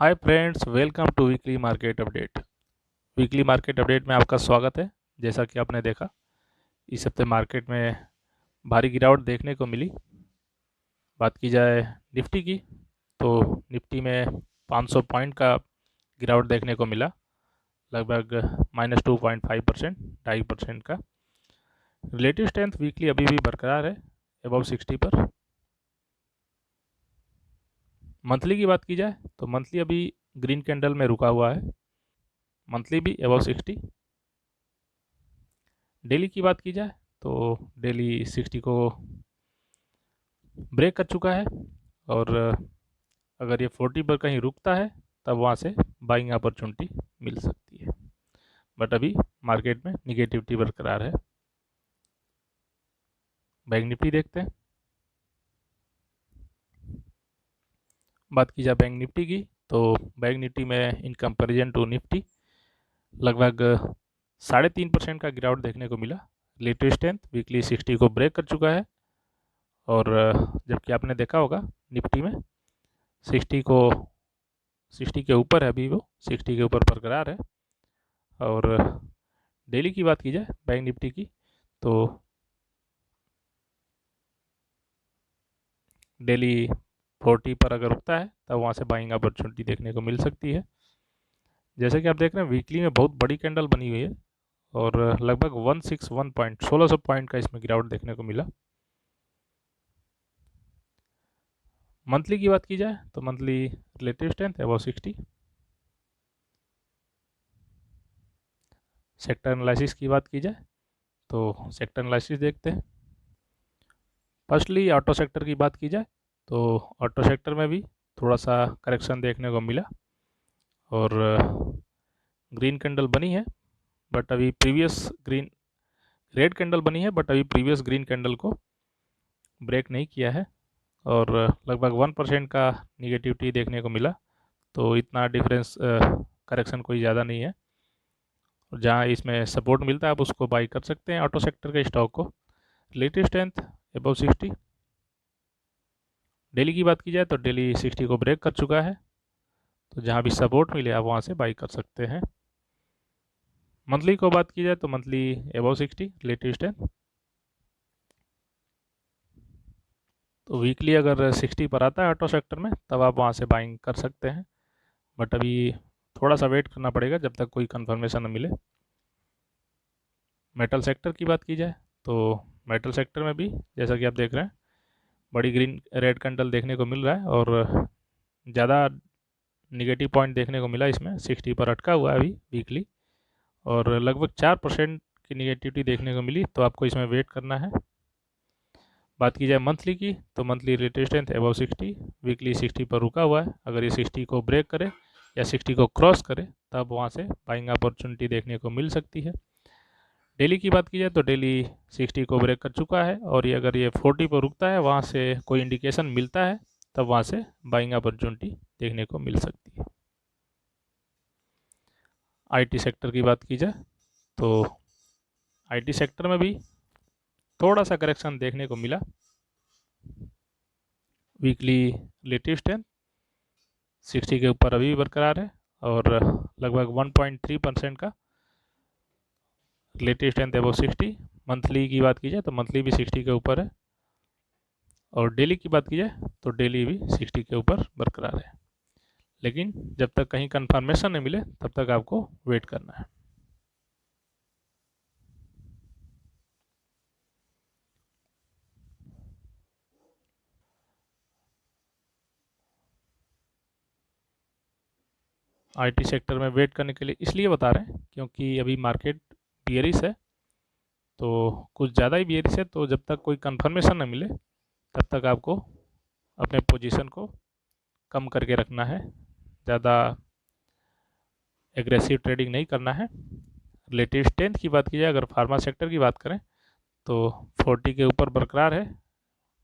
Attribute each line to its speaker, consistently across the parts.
Speaker 1: Hi friends, welcome to weekly market update. Weekly market update में आपका स्वागत है। जैसा कि आपने देखा, इस हफ्ते मार्केट में भारी गिरावट देखने को मिली। बात की जाए निफ्टी की, तो निफ्टी में 500 पॉइंट का गिरावट देखने को मिला, लगभग -2.5%, 2.5% का। रिलेटिव स्ट्रेंथ वीकली अभी भी बरकरार है, अबव 60 पर। मंथली की बात की जाए तो मंथली अभी ग्रीन कैंडल में रुका हुआ है, मंथली भी अबव 60। डेली की बात की जाए तो डेली 60 को ब्रेक कर चुका है, और अगर ये 40 पर कहीं रुकता है तब वहाँ से बाइंग अपॉर्चुनिटी मिल सकती है। बट अभी मार्केट में निगेटिविटी बरकरार है। बैंक निफ्टी देखते हैं। बात की जाए बैंक निफ्टी की, तो बैंक निफ्टी में इन कंपैरिजन टू निफ्टी लगभग 3.5% का गिरावट देखने को मिला। रिलेटिव स्ट्रेंथ वीकली 60 को ब्रेक कर चुका है, और जबकि आपने देखा होगा निफ्टी में 60 को 60 के ऊपर है, अभी वो 60 के ऊपर बरकरार है। और डेली की बात की जाए बैंक निफ्टी की, तो डेली 40 पर अगर रुकता है तब वहाँ से बाइंग अपॉर्चुनिटी देखने को मिल सकती है। जैसे कि आप देख रहे हैं, वीकली में बहुत बड़ी कैंडल बनी हुई है, और लगभग 161 पॉइंट 1600 पॉइंट का इसमें गिरावट देखने को मिला। मंथली की बात की जाए तो monthly relative strength above 60। Sector analysis की बात की जाए तो सेक्टर एनालिसिस देखते हैं। फर्स्टली ऑटो सेक्टर की बात की जाए तो ऑटो सेक्टर में भी थोड़ा सा करेक्शन देखने को मिला, और ग्रीन कैंडल बनी है, बट अभी प्रीवियस ग्रीन रेड कैंडल बनी है, बट अभी प्रीवियस ग्रीन कैंडल को ब्रेक नहीं किया है, और लगभग 1% का निगेटिविटी देखने को मिला। तो इतना डिफरेंस करेक्शन कोई ज़्यादा नहीं है, और जहाँ इसमें सपोर्ट मिलता है आप उसको बाई कर सकते हैं ऑटो सेक्टर के स्टॉक को। Relative strength above 60। डेली की बात की जाए तो डेली 60 को ब्रेक कर चुका है, तो जहाँ भी सपोर्ट मिले आप वहाँ से बाई कर सकते हैं। मंथली को बात की जाए तो मंथली अबव 60 रिलेटिव स्ट्रेंथ। तो वीकली अगर 60 पर आता है ऑटो सेक्टर में तब आप वहाँ से बाइंग कर सकते हैं, बट अभी थोड़ा सा वेट करना पड़ेगा जब तक कोई कंफर्मेशन न मिले। मेटल सेक्टर की बात की जाए तो मेटल सेक्टर में भी जैसा कि आप देख रहे हैं, बड़ी ग्रीन रेड कैंडल देखने को मिल रहा है, और ज़्यादा निगेटिव पॉइंट देखने को मिला इसमें। 60 पर अटका हुआ है अभी वीकली, और लगभग 4% की निगेटिविटी देखने को मिली, तो आपको इसमें वेट करना है। बात की जाए मंथली की तो monthly relative strength above 60, weekly 60 पर रुका हुआ है। अगर ये 60 को ब्रेक करे या 60 को क्रॉस करे तब वहाँ से बाइंग अपॉर्चुनिटी देखने को मिल सकती है। डेली की बात की जाए तो डेली 60 को ब्रेक कर चुका है, और ये अगर ये 40 पर रुकता है, वहाँ से कोई इंडिकेशन मिलता है तब वहाँ से बाइंग अपॉर्चुनिटी देखने को मिल सकती है। आईटी सेक्टर की बात की जाए तो आईटी सेक्टर में भी थोड़ा सा करेक्शन देखने को मिला। वीकली रिलेटिव स्ट्रेंथ 60 के ऊपर अभी भी बरकरार है, और लगभग 1.3% का रिलेटिव स्ट्रेंथ अबव 60। मंथली की बात की जाए तो मंथली भी 60 के ऊपर है, और डेली की बात की जाए तो डेली भी 60 के ऊपर बरकरार है। लेकिन जब तक कहीं कंफर्मेशन नहीं मिले तब तक आपको वेट करना है। आईटी सेक्टर में वेट करने के लिए इसलिए बता रहे हैं क्योंकि अभी मार्केट बियरिश है, तो कुछ ज़्यादा ही बियरिश है। तो जब तक कोई कंफर्मेशन न मिले तब तक आपको अपने पोजीशन को कम करके रखना है, ज़्यादा एग्रेसिव ट्रेडिंग नहीं करना है। रिलेटिव स्ट्रेंथ की बात की जाए, अगर फार्मा सेक्टर की बात करें तो 40 के ऊपर बरकरार है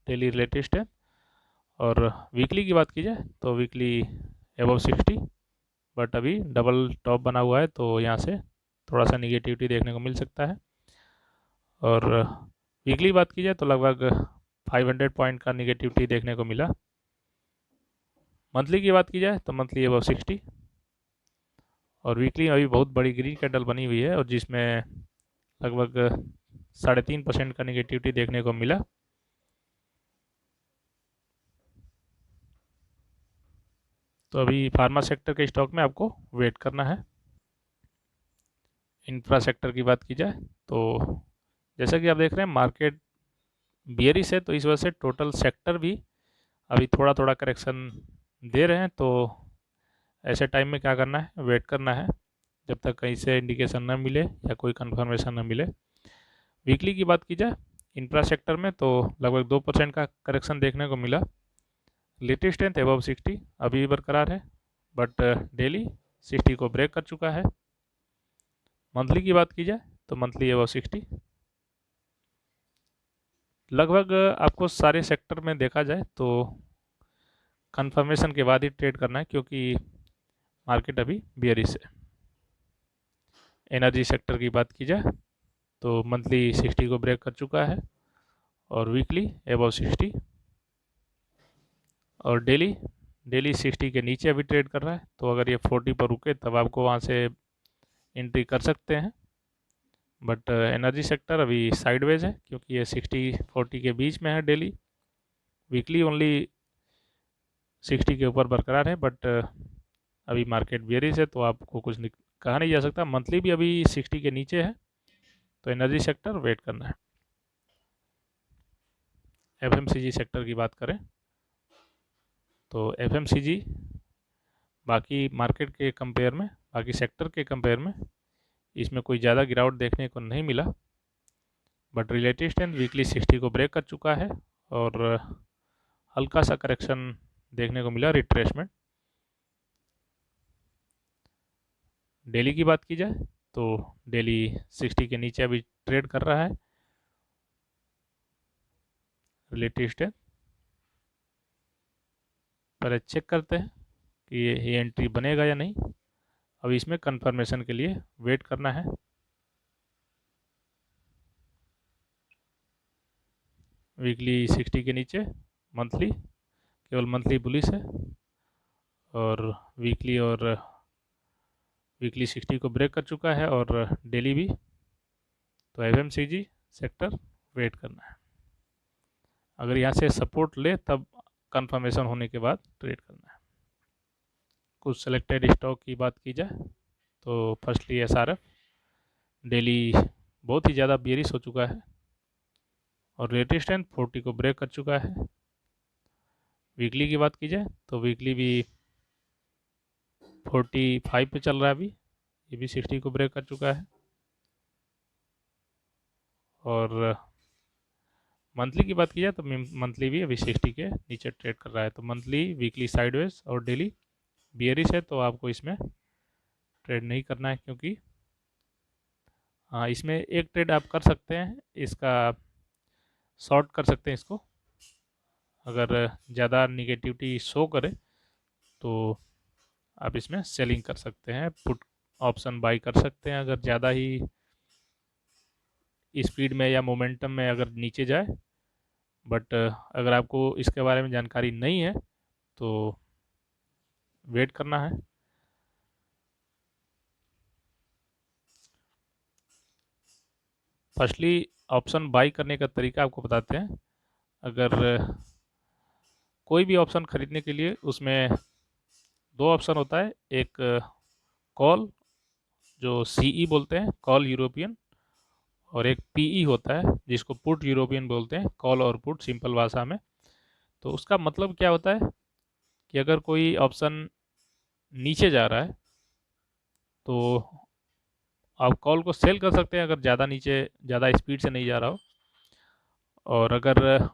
Speaker 1: डेली रिलेटिव स्ट्रेंथ, और वीकली की बात की जाए तो वीकली अबव 60, बट अभी डबल टॉप बना हुआ है, तो यहाँ से थोड़ा सा निगेटिविटी देखने को मिल सकता है। और वीकली बात की जाए तो लगभग 500 पॉइंट का निगेटिविटी देखने को मिला। मंथली की बात की जाए तो मंथली अबाउट 60, और वीकली अभी बहुत बड़ी ग्रीन कैंडल बनी हुई है और जिसमें लगभग 3.5% का निगेटिविटी देखने को मिला। तो अभी फार्मा सेक्टर के स्टॉक में आपको वेट करना है। इंफ्रा सेक्टर की बात की जाए तो जैसा कि आप देख रहे हैं मार्केट बियरिश है, तो इस वजह से टोटल सेक्टर भी अभी थोड़ा थोड़ा करेक्शन दे रहे हैं। तो ऐसे टाइम में क्या करना है, वेट करना है जब तक कहीं से इंडिकेशन ना मिले या कोई कंफर्मेशन ना मिले। वीकली की बात की जाए इंफ्रा सेक्टर में तो लगभग 2% का करेक्शन देखने को मिला। लेटेस्ट स्ट्रेंथ अबव 60 अभी भी बरकरार है, बट डेली 60 को ब्रेक कर चुका है। मंथली की बात की जाए तो मंथली अबव 60 लगभग आपको सारे सेक्टर में देखा जाए तो कंफर्मेशन के बाद ही ट्रेड करना है, क्योंकि मार्केट अभी बियरिश है। एनर्जी सेक्टर की बात की जाए तो मंथली 60 को ब्रेक कर चुका है और वीकली अबव 60, और डेली डेली 60 के नीचे अभी ट्रेड कर रहा है। तो अगर ये 40 पर रुके तब आपको वहाँ से एंट्री कर सकते हैं। बट एनर्जी सेक्टर अभी साइडवेज है, क्योंकि ये 60-40 के बीच में है डेली। वीकली ओनली 60 के ऊपर बरकरार है, बट अभी मार्केट बेरिश है तो आपको कुछ कहा नहीं जा सकता। मंथली भी अभी 60 के नीचे है, तो एनर्जी सेक्टर वेट करना है। एफएमसीजी सेक्टर की बात करें तो एफएमसीजी बाकी मार्केट के कंपेयर में, बाकी सेक्टर के कंपेयर में इसमें कोई ज़्यादा गिरावट देखने को नहीं मिला, बट रिलेटिव स्ट्रेंथ वीकली 60 को ब्रेक कर चुका है और हल्का सा करेक्शन देखने को मिला, रिट्रेसमेंट। डेली की बात की जाए तो डेली 60 के नीचे अभी ट्रेड कर रहा है। रिलेटिव स्ट्रेंथ पहले चेक करते हैं कि ये एंट्री बनेगा या नहीं। अब इसमें कंफर्मेशन के लिए वेट करना है। वीकली 60 के नीचे, मंथली केवल मंथली बुलिश है, और वीकली 60 को ब्रेक कर चुका है और डेली भी। तो एफएमसीजी सेक्टर वेट करना है। अगर यहाँ से सपोर्ट ले तब कंफर्मेशन होने के बाद ट्रेड करना है। कुछ सेलेक्टेड स्टॉक की बात की जाए तो फर्स्टली एसआरएफ डेली बहुत ही ज़्यादा बेरिश हो चुका है और लेटेस्ट स्ट्रेंथ 40 को ब्रेक कर चुका है। वीकली की बात की जाए तो वीकली भी 45 पे चल रहा है अभी, ये भी 60 को ब्रेक कर चुका है। और मंथली की बात की जाए तो मंथली भी अभी 60 के नीचे ट्रेड कर रहा है। तो मंथली वीकली साइडवेज और डेली बियरिश है, तो आपको इसमें ट्रेड नहीं करना है, क्योंकि हाँ इसमें एक ट्रेड आप कर सकते हैं, इसका शॉर्ट कर सकते हैं इसको। अगर ज़्यादा निगेटिविटी शो करे तो आप इसमें सेलिंग कर सकते हैं, पुट ऑप्शन बाई कर सकते हैं अगर ज़्यादा ही स्पीड में या मोमेंटम में अगर नीचे जाए। बट अगर आपको इसके बारे में जानकारी नहीं है तो वेट करना है। फर्स्टली ऑप्शन बाई करने का तरीका आपको बताते हैं। अगर कोई भी ऑप्शन खरीदने के लिए उसमें दो ऑप्शन होता है, एक कॉल जो सीई बोलते हैं, कॉल यूरोपियन, और एक पीई होता है जिसको पुट यूरोपियन बोलते हैं, कॉल और पुट सिंपल भाषा में। तो उसका मतलब क्या होता है कि अगर कोई ऑप्शन नीचे जा रहा है तो आप कॉल को सेल कर सकते हैं अगर ज़्यादा नीचे, ज़्यादा स्पीड से नहीं जा रहा हो, और अगर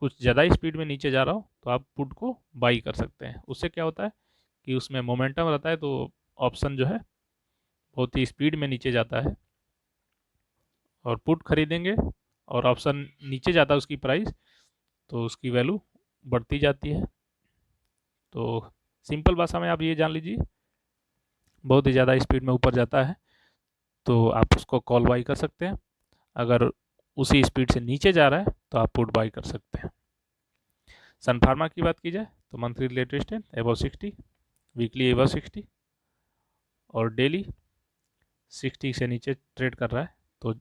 Speaker 1: कुछ ज़्यादा स्पीड में नीचे जा रहा हो तो आप पुट को बाई कर सकते हैं। उससे क्या होता है कि उसमें मोमेंटम रहता है, तो ऑप्शन जो है बहुत ही स्पीड में नीचे जाता है। और पुट खरीदेंगे और ऑप्शन नीचे जाता है उसकी प्राइस, तो उसकी वैल्यू बढ़ती जाती है। तो सिंपल भाषा में आप ये जान लीजिए, बहुत ही ज़्यादा स्पीड में ऊपर जाता है तो आप उसको कॉल बाई कर सकते हैं। अगर उसी स्पीड से नीचे जा रहा है तो आप पुट बाई कर सकते हैं। सन फार्मा की बात की जाए तो monthly relative strength above 60, weekly above 60 और डेली 60 से नीचे ट्रेड कर रहा है। तो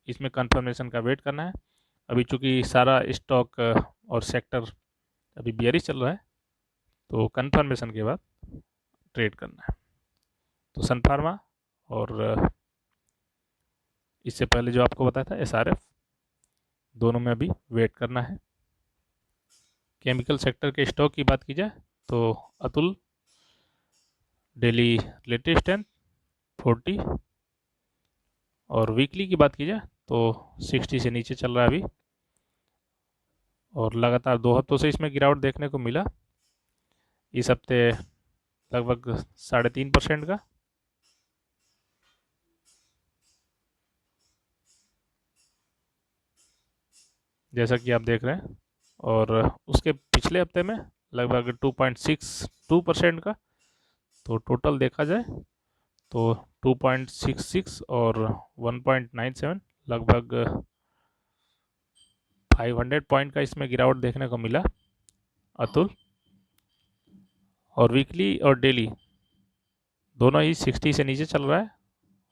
Speaker 1: इसमें कंफर्मेशन का वेट करना है। अभी चूंकि सारा स्टॉक और सेक्टर अभी बियरिश चल रहा है, तो कंफर्मेशन के बाद ट्रेड करना है। तो सन फार्मा और इससे पहले जो आपको बताया था SRF, दोनों में अभी वेट करना है। केमिकल सेक्टर के स्टॉक की बात की जाए तो अतुल डेली रिलेटिव स्ट्रेंथ 40 और वीकली की बात की जाए तो 60 से नीचे चल रहा है अभी, और लगातार 2 हफ्तों से इसमें गिरावट देखने को मिला। इस हफ्ते लगभग 3.5% का। जैसा कि आप देख रहे हैं, और उसके पिछले हफ्ते में लगभग 2.62% का। तो टोटल देखा जाए तो 2.66 और 1.97 लगभग 500 पॉइंट का इसमें गिरावट देखने को मिला अतुल। और वीकली और डेली दोनों ही 60 से नीचे चल रहा है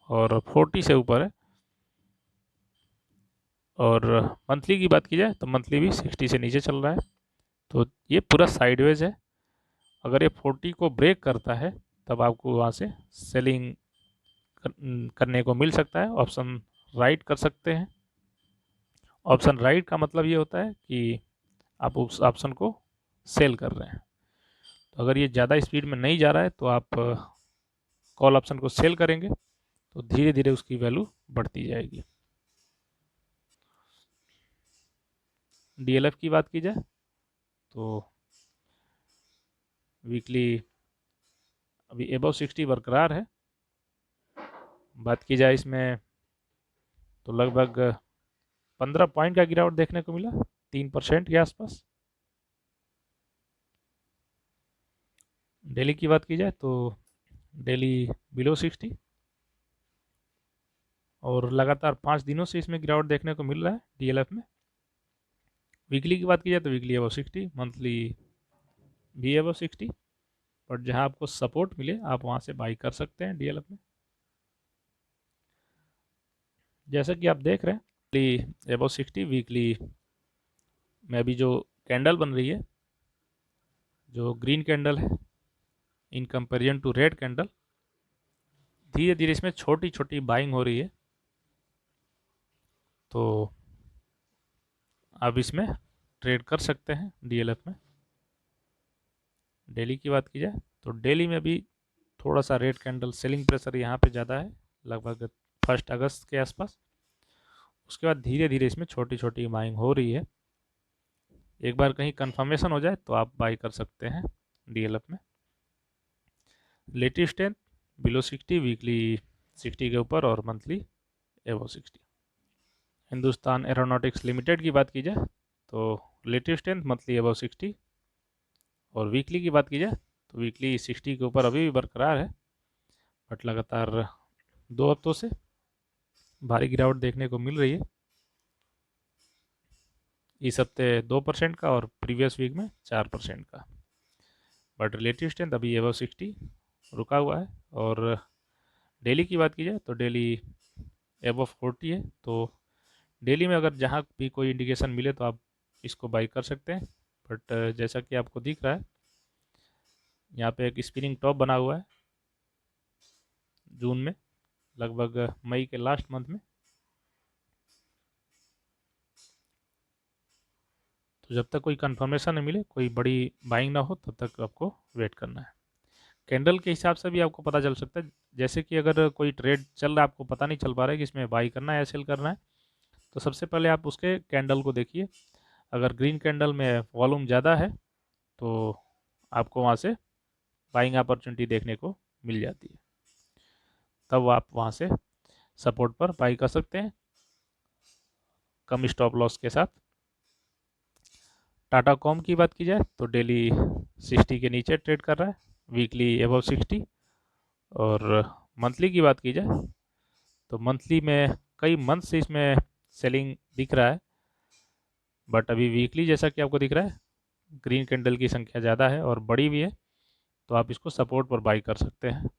Speaker 1: और 40 से ऊपर है। और मंथली की बात की जाए तो मंथली भी 60 से नीचे चल रहा है। तो ये पूरा साइडवेज है। अगर ये 40 को ब्रेक करता है तब आपको वहाँ से सेलिंग करने को मिल सकता है। ऑप्शन राइट कर सकते हैं। ऑप्शन राइट का मतलब ये होता है कि आप उस ऑप्शन को सेल कर रहे हैं। तो अगर ये ज़्यादा स्पीड में नहीं जा रहा है तो आप कॉल ऑप्शन को सेल करेंगे तो धीरे धीरे उसकी वैल्यू बढ़ती जाएगी। DLF की बात की जाए तो वीकली अभी एबव 60 बरकरार है। बात की जाए इसमें तो लगभग 15 पॉइंट का गिरावट देखने को मिला, 3% के आसपास। डेली की बात की जाए तो डेली बिलो 60 और लगातार 5 दिनों से इसमें गिरावट देखने को मिल रहा है DLF में। वीकली की बात की जाए तो वीकली एबव 60, मंथली भी एबव 60, बट जहां आपको सपोर्ट मिले आप वहां से बाई कर सकते हैं DLF में। जैसा कि आप देख रहे हैं एबव 60 वीकली में अभी जो कैंडल बन रही है, जो ग्रीन कैंडल है in comparison to red candle, धीरे धीरे इसमें छोटी छोटी बाइंग हो रही है। तो आप इसमें ट्रेड कर सकते हैं DLF में। डेली की बात की जाए तो डेली में भी थोड़ा सा रेड कैंडल सेलिंग प्रेशर यहाँ पे ज़्यादा है, लगभग 1 अगस्त के आसपास। उसके बाद धीरे धीरे इसमें छोटी छोटी बाइंग हो रही है। एक बार कहीं कंफर्मेशन हो जाए तो आप बाई कर सकते हैं DLF में। लेटेस्ट स्ट्रेंथ बिलो 60, वीकली 60 के ऊपर और monthly above 60। Hindustan aeronautics limited की बात की जाए तो लेटेस्ट स्ट्रेंथ मंथली एबव 60 और वीकली की बात की जाए तो वीकली 60 के ऊपर अभी भी बरकरार है, बट लगातार 2 हफ्तों से भारी गिरावट देखने को मिल रही है। इस हफ्ते 2% का और प्रीवियस वीक में 4% का, बट रिलेटिव स्ट्रेंथ अभी एबव 60 रुका हुआ है। और डेली की बात की जाए तो डेली एबव 40 है। तो डेली में अगर जहाँ भी कोई इंडिकेशन मिले तो आप इसको बाई कर सकते हैं। बट जैसा कि आपको दिख रहा है यहाँ पे एक स्पिनिंग टॉप बना हुआ है जून में, लगभग मई के लास्ट मंथ में। तो जब तक कोई कंफर्मेशन नहीं मिले, कोई बड़ी बाइंग ना हो, तब तक आपको वेट करना है। कैंडल के हिसाब से भी आपको पता चल सकता है। जैसे कि अगर कोई ट्रेड चल रहा है, आपको पता नहीं चल पा रहा है कि इसमें बाई करना है या सेल करना है, तो सबसे पहले आप उसके कैंडल को देखिए। अगर ग्रीन कैंडल में वॉल्यूम ज़्यादा है तो आपको वहाँ से बाइंग अपॉर्चुनिटी देखने को मिल जाती है, तब आप वहाँ से सपोर्ट पर बाई कर सकते हैं कम स्टॉप लॉस के साथ। टाटा कॉम की बात की जाए तो डेली 60 के नीचे ट्रेड कर रहा है, वीकली एबव 60। और मंथली की बात की जाए तो मंथली में कई मंथ से इसमें सेलिंग दिख रहा है, बट अभी वीकली जैसा कि आपको दिख रहा है ग्रीन कैंडल की संख्या ज़्यादा है और बड़ी भी है, तो आप इसको सपोर्ट पर बाई कर सकते हैं।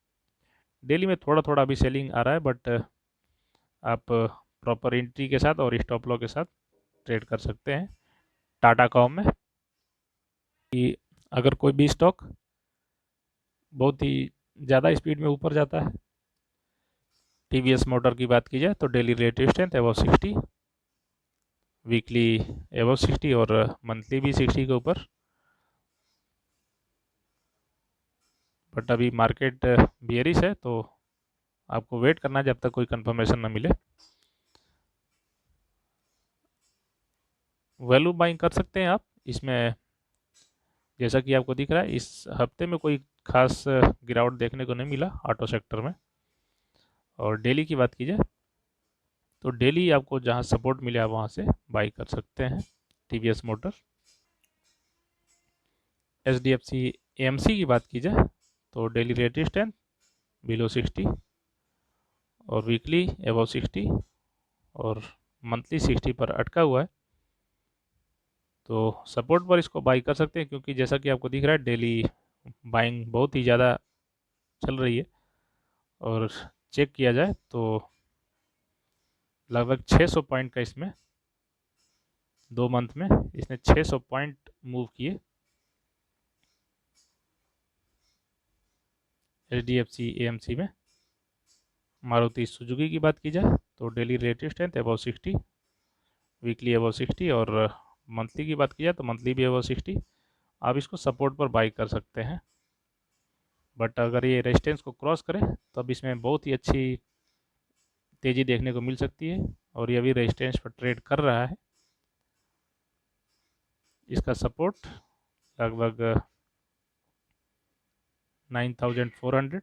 Speaker 1: डेली में थोड़ा थोड़ा अभी सेलिंग आ रहा है, बट आप प्रॉपर एंट्री के साथ और स्टॉप लॉस के साथ ट्रेड कर सकते हैं। टाटा कॉम में कि अगर कोई भी स्टॉक बहुत ही ज़्यादा स्पीड में ऊपर जाता है, टीवीएस मोटर की बात की जाए तो daily relative strength above 60, weekly above 60 और मंथली भी 60 के ऊपर। बट अभी मार्केट बियरिश है, तो आपको वेट करना है जब तक कोई कंफर्मेशन ना मिले। वैल्यू बाइंग कर सकते हैं आप इसमें, जैसा कि आपको दिख रहा है इस हफ्ते में कोई खास गिरावट देखने को नहीं मिला ऑटो सेक्टर में। और डेली की बात की जाए तो डेली आपको जहां सपोर्ट मिले आप वहां से बाई कर सकते हैं। टीवीएस मोटर, एचडीएफसी एएमसी की बात की जाए तो डेली रेजिस्टेंस बिलो 60 और वीकली अबव 60 और मंथली 60 पर अटका हुआ है, तो सपोर्ट पर इसको बाई कर सकते हैं, क्योंकि जैसा कि आपको दिख रहा है डेली बाइंग बहुत ही ज़्यादा चल रही है। और चेक किया जाए तो लगभग 600 पॉइंट का इसमें 2 मंथ में इसने 600 पॉइंट मूव किए। एचडीएफसी एएमसी में मारुति सुजुकी की बात की जाए तो daily resistance above 60, weekly above 60 और मंथली की बात की जाए तो मंथली भी अबव 60। आप इसको सपोर्ट पर बाई कर सकते हैं, बट अगर ये रेजिस्टेंस को क्रॉस करे तो अब इसमें बहुत ही अच्छी तेज़ी देखने को मिल सकती है। और ये अभी रेजिस्टेंस पर ट्रेड कर रहा है। इसका सपोर्ट लगभग 9400,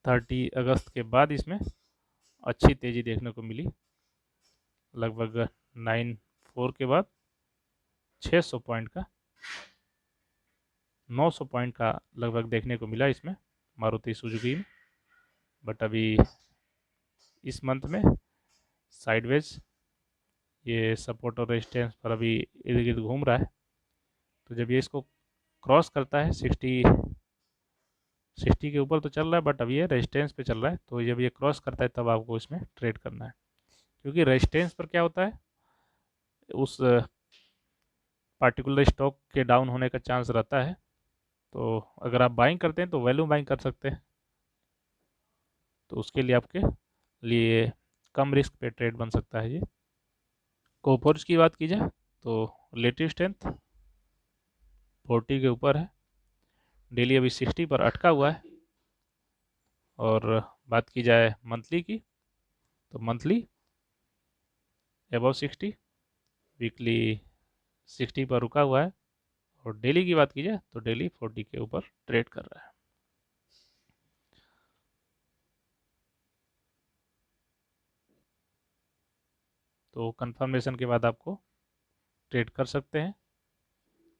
Speaker 1: 30 अगस्त के बाद इसमें अच्छी तेज़ी देखने को मिली। लगभग 94 के बाद 600 पॉइंट का 900 पॉइंट का लगभग देखने को मिला इसमें मारुति सुजुकी में। बट अभी इस मंथ में साइडवेज ये सपोर्ट और रेजिस्टेंस पर अभी इर्द गिर्द घूम रहा है। तो जब ये इसको क्रॉस करता है 60 के ऊपर तो चल रहा है, बट अभी ये रेजिस्टेंस पे चल रहा है, तो जब ये क्रॉस करता है तब आपको इसमें ट्रेड करना है। क्योंकि रेजिस्टेंस पर क्या होता है, उस पार्टिकुलर स्टॉक के डाउन होने का चांस रहता है। तो अगर आप बाइंग करते हैं तो वैल्यू बाइंग कर सकते हैं, तो उसके लिए आपके लिए कम रिस्क पे ट्रेड बन सकता है ये। कोफोर्ज की बात की जाए तो रिलेटिव स्ट्रेंथ 40 के ऊपर है, डेली अभी 60 पर अटका हुआ है। और बात की जाए मंथली की तो मंथली अबव 60, वीकली 60 पर रुका हुआ है। और डेली की बात की जाए तो डेली 40 के ऊपर ट्रेड कर रहा है। तो कंफर्मेशन के बाद आपको ट्रेड कर सकते हैं।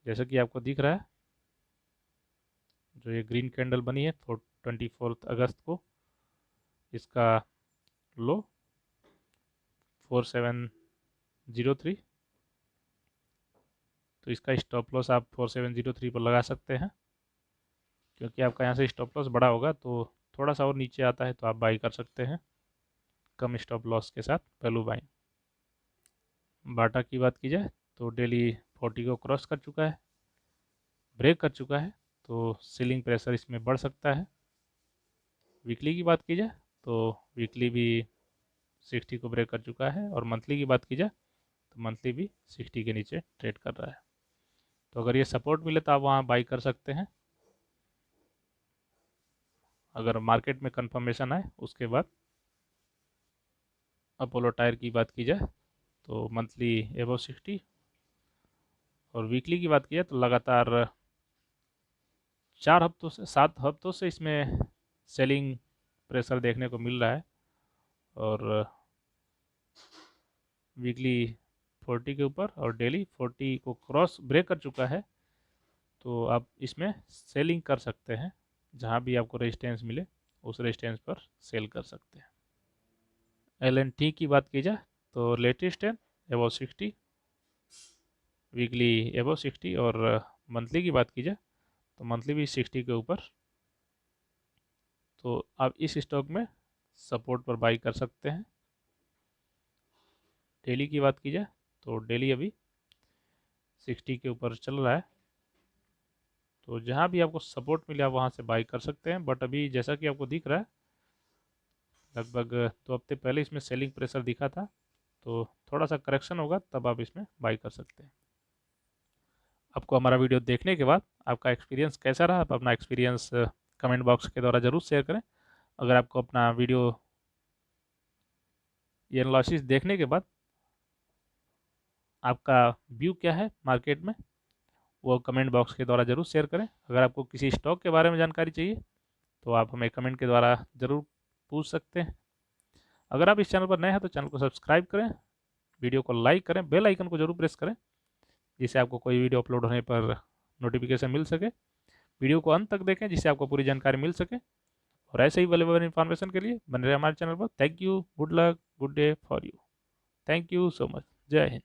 Speaker 1: जैसा कि आपको दिख रहा है, जो ये ग्रीन कैंडल बनी है 24 अगस्त को, इसका लो 4703, तो इसका स्टॉप लॉस आप 4703 पर लगा सकते हैं। क्योंकि आपका यहाँ से स्टॉप लॉस बड़ा होगा, तो थोड़ा सा और नीचे आता है तो आप बाई कर सकते हैं कम स्टॉप लॉस के साथ वैल्यू बाई। बाटा की बात की जाए तो डेली 40 को क्रॉस कर चुका है, ब्रेक कर चुका है, तो सेलिंग प्रेशर इसमें बढ़ सकता है। वीकली की बात की जाए तो वीकली भी 60 को ब्रेक कर चुका है, और मंथली की बात की जाए तो मंथली भी 60 के नीचे ट्रेड कर रहा है। तो अगर ये सपोर्ट मिले तो आप वहाँ बाई कर सकते हैं। अगर मार्केट में कंफर्मेशन आए उसके बाद अपोलो टायर की बात की जाए तो मंथली एबव 60 और वीकली की बात की जाए तो लगातार 4 हफ्तों से 7 हफ्तों से इसमें सेलिंग प्रेशर देखने को मिल रहा है। और वीकली 40 के ऊपर और डेली 40 को क्रॉस ब्रेक कर चुका है, तो आप इसमें सेलिंग कर सकते हैं। जहां भी आपको रेजिस्टेंस मिले उस रेजिस्टेंस पर सेल कर सकते हैं। एल एन टी की बात की जाए तो लेटेस्ट है एबव 60, वीकली एबव 60, और मंथली की बात की जाए तो मंथली भी 60 के ऊपर। तो आप इस स्टॉक में सपोर्ट पर बाई कर सकते हैं। डेली की बात की जाए तो डेली अभी 60 के ऊपर चल रहा है, तो जहाँ भी आपको सपोर्ट मिले आप वहाँ से बाई कर सकते हैं। बट अभी जैसा कि आपको दिख रहा है, लगभग 2 हफ्ते पहले इसमें सेलिंग प्रेशर दिखा था, तो थोड़ा सा करेक्शन होगा तब आप इसमें बाई कर सकते हैं। आपको हमारा वीडियो देखने के बाद आपका एक्सपीरियंस कैसा रहा, आप अपना एक्सपीरियंस कमेंट बॉक्स के द्वारा ज़रूर शेयर करें। अगर आपको अपना वीडियो ये एनालिसिस देखने के बाद आपका व्यू क्या है मार्केट में, वो कमेंट बॉक्स के द्वारा ज़रूर शेयर करें। अगर आपको किसी स्टॉक के बारे में जानकारी चाहिए तो आप हमें कमेंट के द्वारा ज़रूर पूछ सकते हैं। अगर आप इस चैनल पर नए हैं तो चैनल को सब्सक्राइब करें, वीडियो को लाइक करें, बेल आइकन को जरूर प्रेस करें, जिससे आपको कोई वीडियो अपलोड होने पर नोटिफिकेशन मिल सके। वीडियो को अंत तक देखें जिससे आपको पूरी जानकारी मिल सके, और ऐसे ही वैल्यूएबल इन्फॉर्मेशन के लिए बने रहे हमारे चैनल पर। Thank you, good luck, good day for you. Thank you so much. जय हिंद।